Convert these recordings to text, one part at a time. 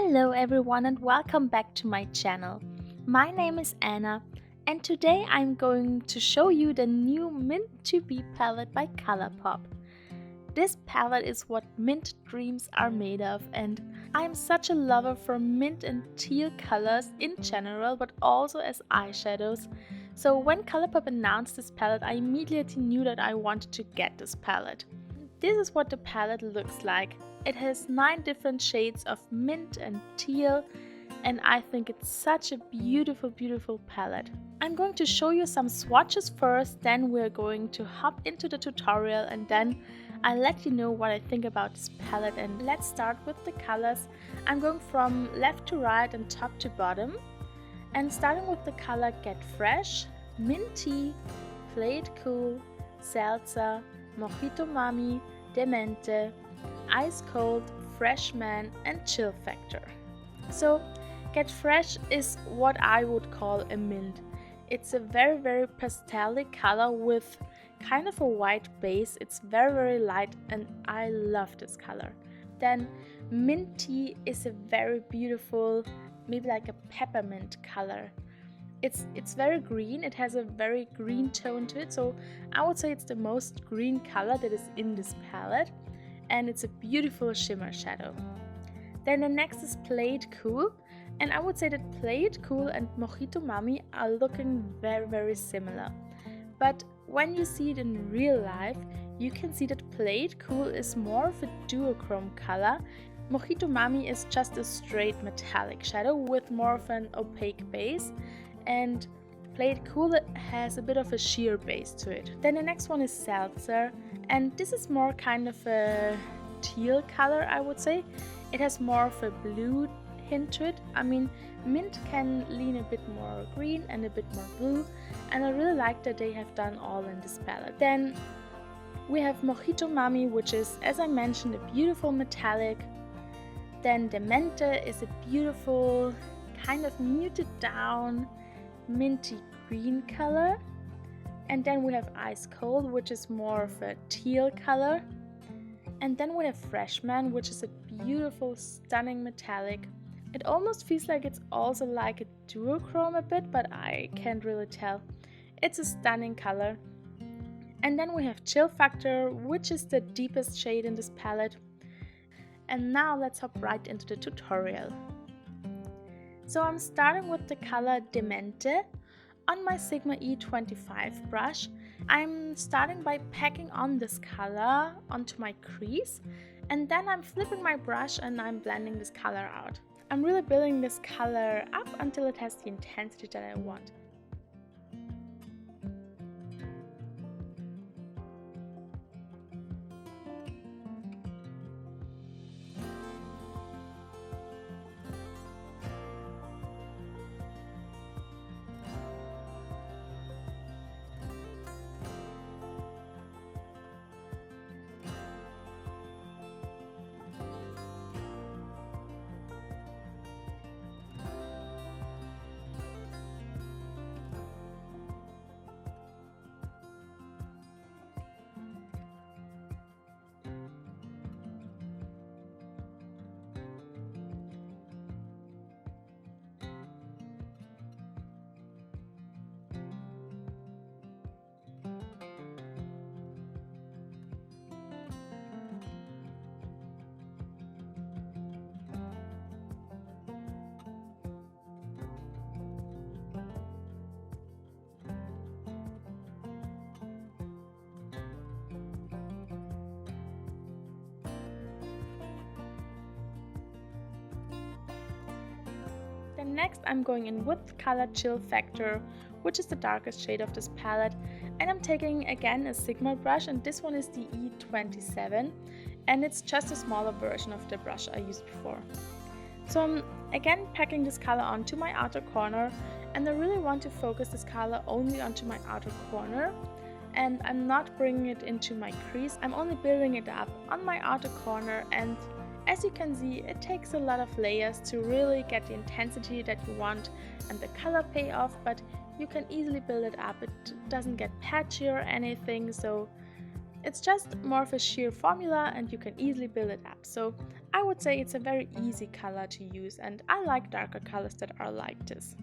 Hello everyone and welcome back to my channel. My name is Anna and today I'm going to show you the new Mint to Be palette by Colourpop. This palette is what mint dreams are made of, and I'm such a lover for mint and teal colors in general, but also as eyeshadows. So when Colourpop announced this palette, I immediately knew that I wanted to get this palette. This is what the palette looks like. It has 9 different shades of mint and teal, and I think it's such a beautiful palette. I'm going to show you some swatches first, then we're going to hop into the tutorial, and then I'll let you know what I think about this palette. And let's start with the colors. I'm going from left to right and top to bottom, and starting with the color Get Fresh, Minty, Play It Cool, Seltzer, Mojito Mami, Demente, Ice Cold, Freshman and Chill Factor. So Get Fresh is what I would call a mint. It's a very pastel color with kind of a white base. It's very light and I love this color. Then Minty is a very beautiful, maybe like a peppermint color. It's very green. It has a very green tone to it, so I would say it's the most green color that is in this palette, and it's a beautiful shimmer shadow. Then the next is Play It Cool, and I would say that Play It Cool and Mojito Mami are looking very similar. But when you see it in real life, you can see that Play It Cool is more of a duochrome color. Mojito Mami is just a straight metallic shadow with more of an opaque base, and Play It Cool has a bit of a sheer base to it. Then the next one is Seltzer, and this is more kind of a teal color, I would say. It has more of a blue hint to it. I mean, mint can lean a bit more green and a bit more blue, and I really like that they have done all in this palette. Then we have Mojito Mami, which is, as I mentioned, a beautiful metallic. Then Demente is a beautiful, kind of muted down, minty green color. And then we have Ice Cold, which is more of a teal color. And then we have Freshman, which is a beautiful, stunning metallic. It almost feels like it's also like a duochrome a bit, but I can't really tell. It's a stunning color. And then we have Chill Factor, which is the deepest shade in this palette. And now let's hop right into the tutorial. So I'm starting with the color Demente on my Sigma E25 brush. I'm starting by packing on this color onto my crease, and then I'm flipping my brush and I'm blending this color out. I'm really building this color up until it has the intensity that I want. Then next I'm going in with color Chill Factor, which is the darkest shade of this palette, and I'm taking again a Sigma brush, and this one is the E27, and it's just a smaller version of the brush I used before. So I'm again packing this color onto my outer corner, and I really want to focus this color only onto my outer corner, and I'm not bringing it into my crease. I'm only building it up on my outer corner, and as you can see, it takes a lot of layers to really get the intensity that you want and the color payoff, but you can easily build it up. It doesn't get patchy or anything, so it's just more of a sheer formula and you can easily build it up. So I would say it's a very easy color to use, and I like darker colors that are like this.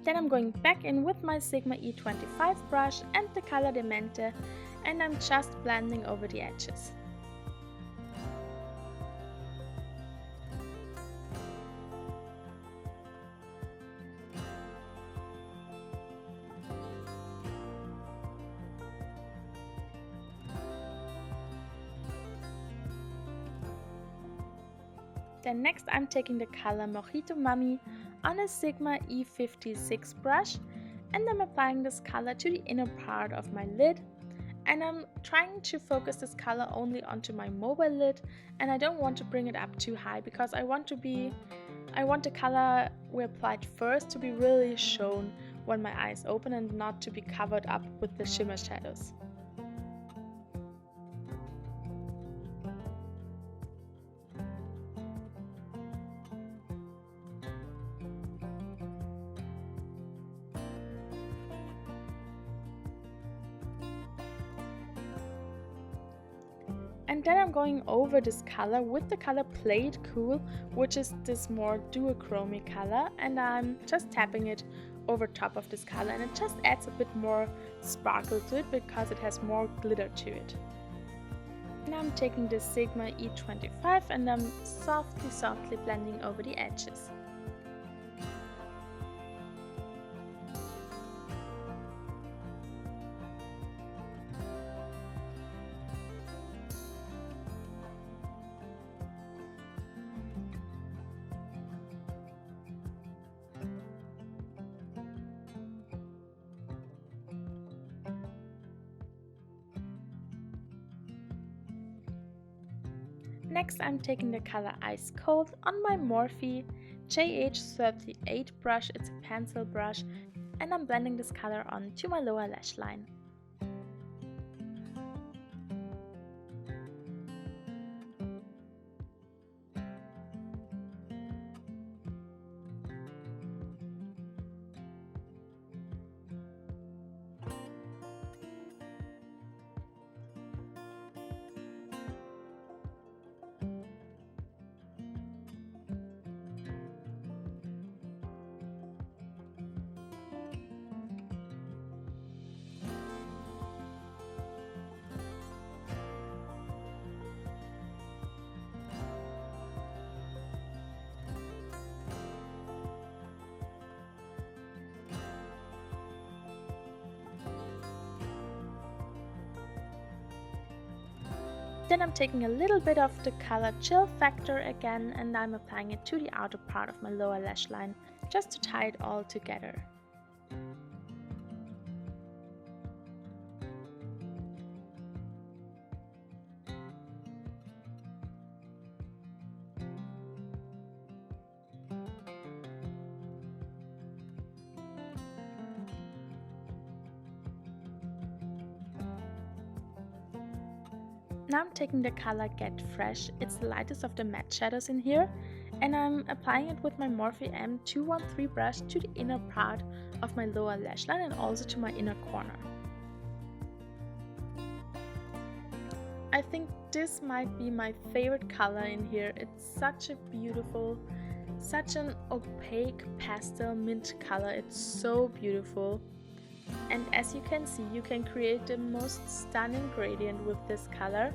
Then I'm going back in with my Sigma E25 brush and the color Demente, and I'm just blending over the edges. Then next I'm taking the color Mojito Mummy on a Sigma E56 brush, and I'm applying this color to the inner part of my lid, and I'm trying to focus this color only onto my mobile lid, and I don't want to bring it up too high because I want the color we applied first to be really shown when my eyes open and not to be covered up with the shimmer shadows. And then I'm going over this color with the color Played Cool, which is this more duochromy color, and I'm just tapping it over top of this color, and it just adds a bit more sparkle to it because it has more glitter to it. Now I'm taking the Sigma E25 and I'm softly blending over the edges. Next I'm taking the color Ice Cold on my Morphe JH38 brush, it's a pencil brush, and I'm blending this color onto my lower lash line. Then I'm taking a little bit of the color Chill Factor again, and I'm applying it to the outer part of my lower lash line, just to tie it all together. Now I'm taking the color Get Fresh, it's the lightest of the matte shadows in here, and I'm applying it with my Morphe M213 brush to the inner part of my lower lash line and also to my inner corner. I think this might be my favorite color in here. It's such a beautiful, such an opaque pastel mint color. It's so beautiful. And as you can see, you can create the most stunning gradient with this color.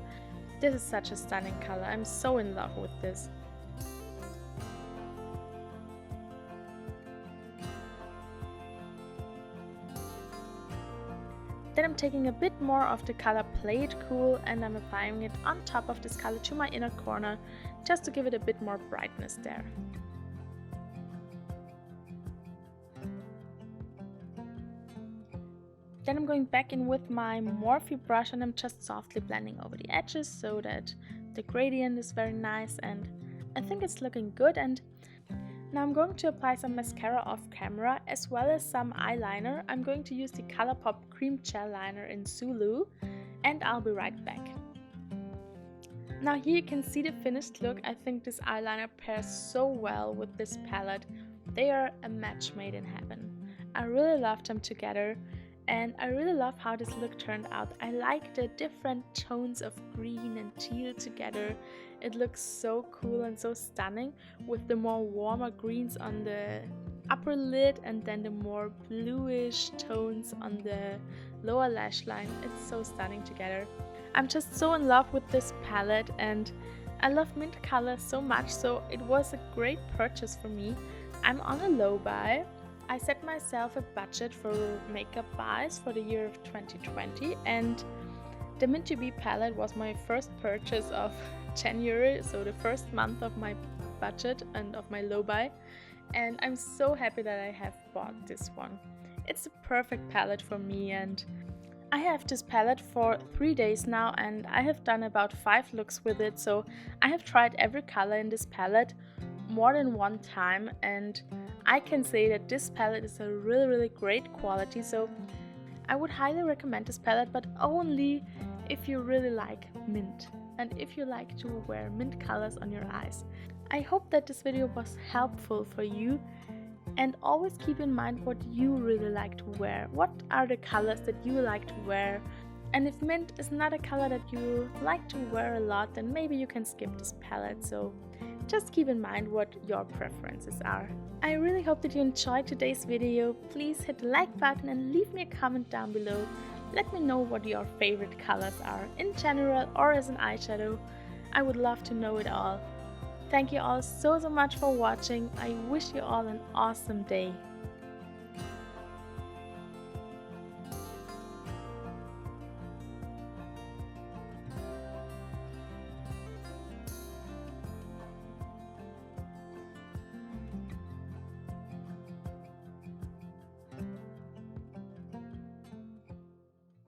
This is such a stunning color. I'm so in love with this. Then I'm taking a bit more of the color Played Cool and I'm applying it on top of this color to my inner corner, just to give it a bit more brightness there. Then I'm going back in with my Morphe brush and I'm just softly blending over the edges so that the gradient is very nice, and I think it's looking good. And now I'm going to apply some mascara off camera as well as some eyeliner. I'm going to use the Colourpop Cream Gel Liner in Zulu, and I'll be right back. Now here you can see the finished look. I think this eyeliner pairs so well with this palette. They are a match made in heaven. I really love them together. And I really love how this look turned out. I like the different tones of green and teal together. It looks so cool and so stunning, with the more warmer greens on the upper lid and then the more bluish tones on the lower lash line. It's so stunning together. I'm just so in love with this palette and I love mint colors so much, so it was a great purchase for me. I'm on a low buy. I set myself a budget for makeup buys for the year of 2020, and the Mint to Be palette was my first purchase of January, so the first month of my budget and of my low buy, and I'm so happy that I have bought this one. It's the perfect palette for me, and I have this palette for 3 days now and I have done about 5 looks with it, so I have tried every color in this palette more than one time, and I can say that this palette is a really great quality, so I would highly recommend this palette, but only if you really like mint and if you like to wear mint colors on your eyes. I hope that this video was helpful for you, and always keep in mind what you really like to wear. What are the colors that you like to wear? And if mint is not a color that you like to wear a lot, then maybe you can skip this palette. So just keep in mind what your preferences are. I really hope that you enjoyed today's video. Please hit the like button and leave me a comment down below. Let me know what your favorite colors are in general or as an eyeshadow. I would love to know it all. Thank you all so much for watching. I wish you all an awesome day.